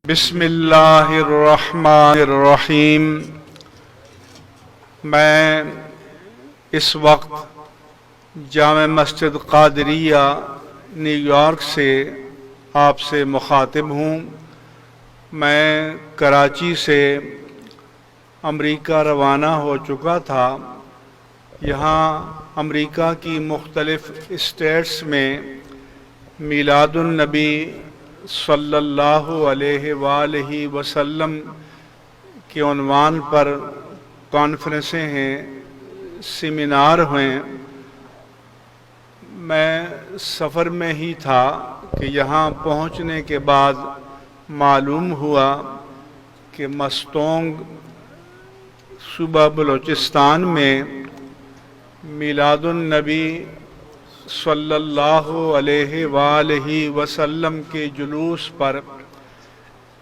بسم اللہ الرحمن الرحیم۔ میں اس وقت جامع مسجد قادریہ نیو یارک سے آپ سے مخاطب ہوں۔ میں کراچی سے امریکہ روانہ ہو چکا تھا۔ یہاں امریکہ کی مختلف اسٹیٹس میں میلاد النبی صلی اللہ علیہ وآلہ وسلم کے عنوان پر کانفرنسیں ہیں، سیمینار ہیں۔ میں سفر میں ہی تھا کہ یہاں پہنچنے کے بعد معلوم ہوا کہ مستونگ صوبہ بلوچستان میں میلاد النبی صلی اللہ علیہ وآلہ وسلم کے جلوس پر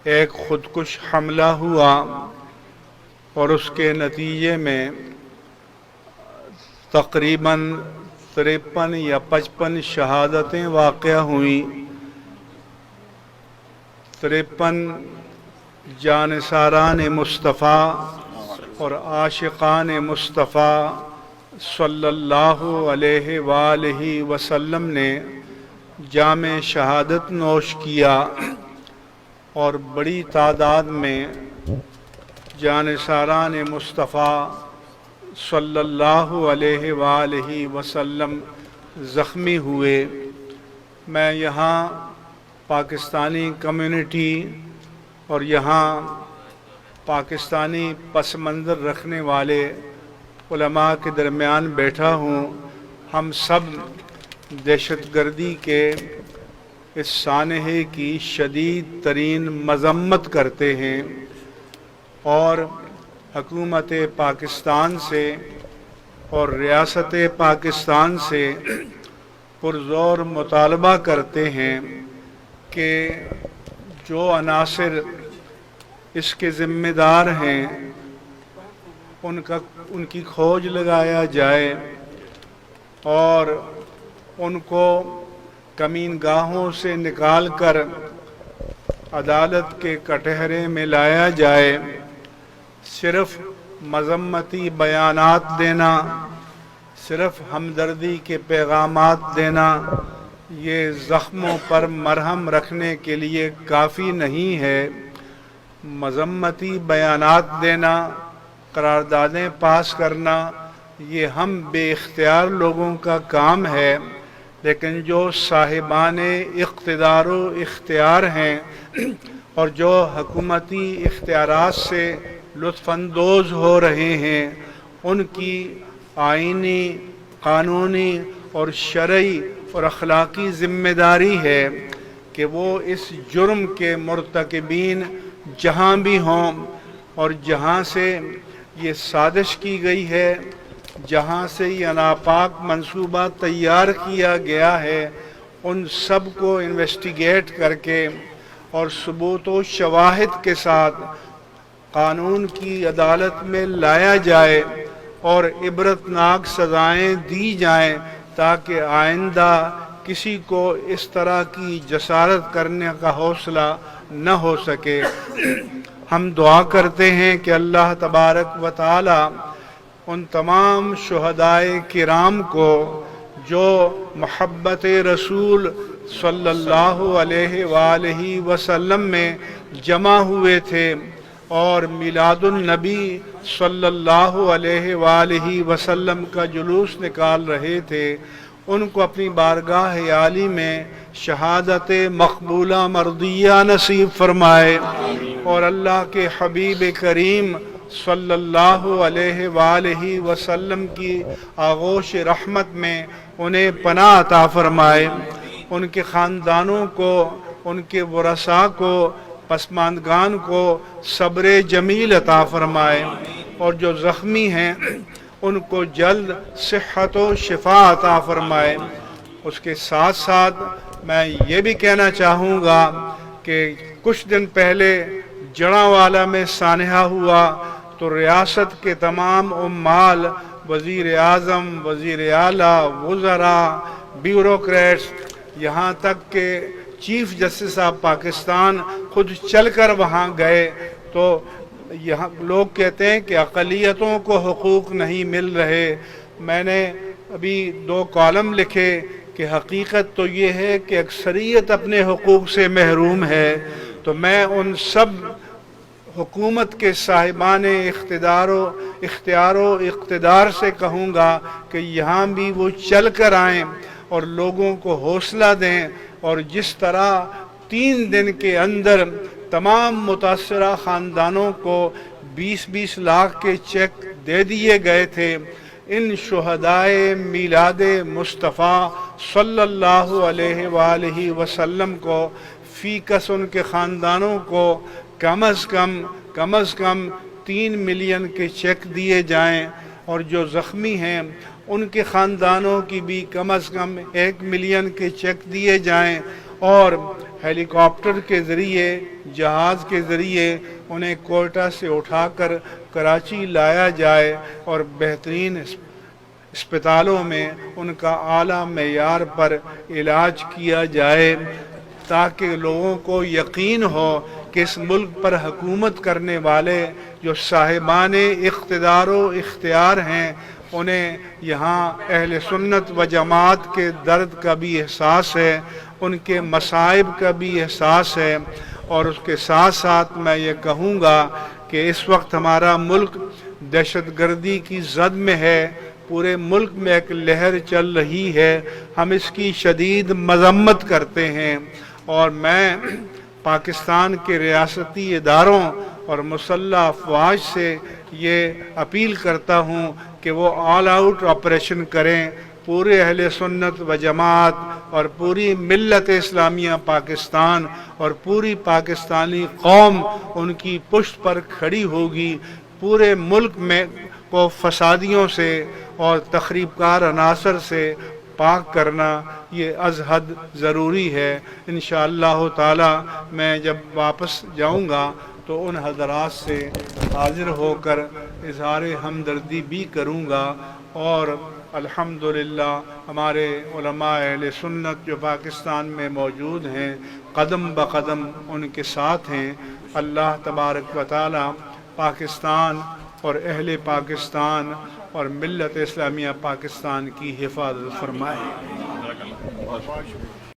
ایک خودکش حملہ ہوا اور اس کے نتیجے میں تقریباً 53 یا 55 شہادتیں واقع ہوئیں۔ 53 جانثاران مصطفیٰ اور عاشقان مصطفیٰ صلی اللہ علیہ وآلہ وسلم نے جام شہادت نوش کیا، اور بڑی تعداد میں جانثاران مصطفیٰ صلی اللہ علیہ وآلہ وسلم زخمی ہوئے۔ میں یہاں پاکستانی کمیونٹی اور یہاں پاکستانی پس منظر رکھنے والے علماء کے درمیان بیٹھا ہوں۔ ہم سب دہشت گردی کے اس سانحے کی شدید ترین مذمت کرتے ہیں اور حکومت پاکستان سے اور ریاست پاکستان سے پرزور مطالبہ کرتے ہیں کہ جو عناصر اس کے ذمہ دار ہیں ان کی کھوج لگایا جائے اور ان کو کمین گاہوں سے نکال کر عدالت کے کٹہرے میں لایا جائے۔ صرف مذمتی بیانات دینا، صرف ہمدردی کے پیغامات دینا، یہ زخموں پر مرہم رکھنے کے لیے کافی نہیں ہے۔ مذمتی بیانات دینا، قراردادیں پاس کرنا، یہ ہم بے اختیار لوگوں کا کام ہے، لیکن جو صاحبان اقتدار و اختیار ہیں اور جو حکومتی اختیارات سے لطف اندوز ہو رہے ہیں، ان کی آئینی، قانونی اور شرعی اور اخلاقی ذمہ داری ہے کہ وہ اس جرم کے مرتکبین جہاں بھی ہوں اور جہاں سے یہ سازش کی گئی ہے، جہاں سے یہ ناپاک منصوبہ تیار کیا گیا ہے، ان سب کو انویسٹیگیٹ کر کے اور ثبوت و شواہد کے ساتھ قانون کی عدالت میں لایا جائے اور عبرتناک سزائیں دی جائیں، تاکہ آئندہ کسی کو اس طرح کی جسارت کرنے کا حوصلہ نہ ہو سکے۔ ہم دعا کرتے ہیں کہ اللہ تبارک و تعالی ان تمام شہدائے کرام کو جو محبت رسول صلی اللہ علیہ وآلہ وسلم میں جمع ہوئے تھے اور میلاد النبی صلی اللہ علیہ وآلہ وسلم کا جلوس نکال رہے تھے، ان کو اپنی بارگاہ عالی میں شہادت مقبولہ مرضیہ نصیب فرمائے، اور اللہ کے حبیب کریم صلی اللہ علیہ وآلہ وسلم کی آغوش رحمت میں انہیں پناہ عطا فرمائے، ان کے خاندانوں کو، ان کے ورثاء کو، پسماندگان کو صبر جمیل عطا فرمائے، اور جو زخمی ہیں ان کو جلد صحت و شفا عطا فرمائے۔ اس کے ساتھ ساتھ میں یہ بھی کہنا چاہوں گا کہ کچھ دن پہلے جڑاوالا میں سانحہ ہوا تو ریاست کے تمام عمال، وزیر اعظم، وزیر اعلیٰ، وزراء، بیوروکریٹس، یہاں تک کہ چیف جسٹس آف پاکستان خود چل کر وہاں گئے تو یہاں لوگ کہتے ہیں کہ اقلیتوں کو حقوق نہیں مل رہے. میں نے ابھی 2 کالم لکھے کہ حقیقت تو یہ ہے کہ اکثریت اپنے حقوق سے محروم ہے. تو میں ان سب حکومت کے صاحبان اختیار و اقتدار سے کہوں گا کہ یہاں بھی وہ چل کر آئیں اور لوگوں کو حوصلہ دیں. اور جس طرح 3 دن کے اندر تمام متاثرہ خاندانوں کو 20-20 لاکھ کے چیک دے دیے گئے تھے، ان شہدائے میلاد مصطفیٰ صلی اللہ علیہ وآلہ وسلم کو فی کس ان کے خاندانوں کو کم از کم 3 ملین کے چیک دیے جائیں، اور جو زخمی ہیں ان کے خاندانوں کی بھی کم از کم 1 ملین کے چیک دیے جائیں، اور ہیلی کاپٹر کے ذریعے، جہاز کے ذریعے انہیں کوئٹہ سے اٹھا کر کراچی لایا جائے اور بہترین اسپتالوں میں ان کا اعلیٰ معیار پر علاج کیا جائے، تاکہ لوگوں کو یقین ہو کہ اس ملک پر حکومت کرنے والے جو صاحبان اقتدار و اختیار ہیں، انہیں یہاں اہل سنت و جماعت کے درد کا بھی احساس ہے، ان کے مصائب کا بھی احساس ہے. اور اس کے ساتھ ساتھ میں یہ کہوں گا کہ اس وقت ہمارا ملک دہشت گردی کی زد میں ہے، پورے ملک میں ایک لہر چل رہی ہے، ہم اس کی شدید مذمت کرتے ہیں. اور میں پاکستان کے ریاستی اداروں اور مسلح افواج سے یہ اپیل کرتا ہوں کہ وہ آل آؤٹ آپریشن کریں. پورے اہل سنت و جماعت اور پوری ملت اسلامیہ پاکستان اور پوری پاکستانی قوم ان کی پشت پر کھڑی ہوگی. پورے ملک میں کو فسادیوں سے اور تخریب کار عناصر سے پاک کرنا یہ از حد ضروری ہے. انشاءاللہ تعالی میں جب واپس جاؤں گا تو ان حضرات سے حاضر ہو کر اظہار ہمدردی بھی کروں گا. اور الحمدللہ ہمارے علماء اہل سنت جو پاکستان میں موجود ہیں قدم بقدم ان کے ساتھ ہیں. اللہ تبارک و تعالی پاکستان اور اہل پاکستان اور ملت اسلامیہ پاکستان کی حفاظت فرمائے.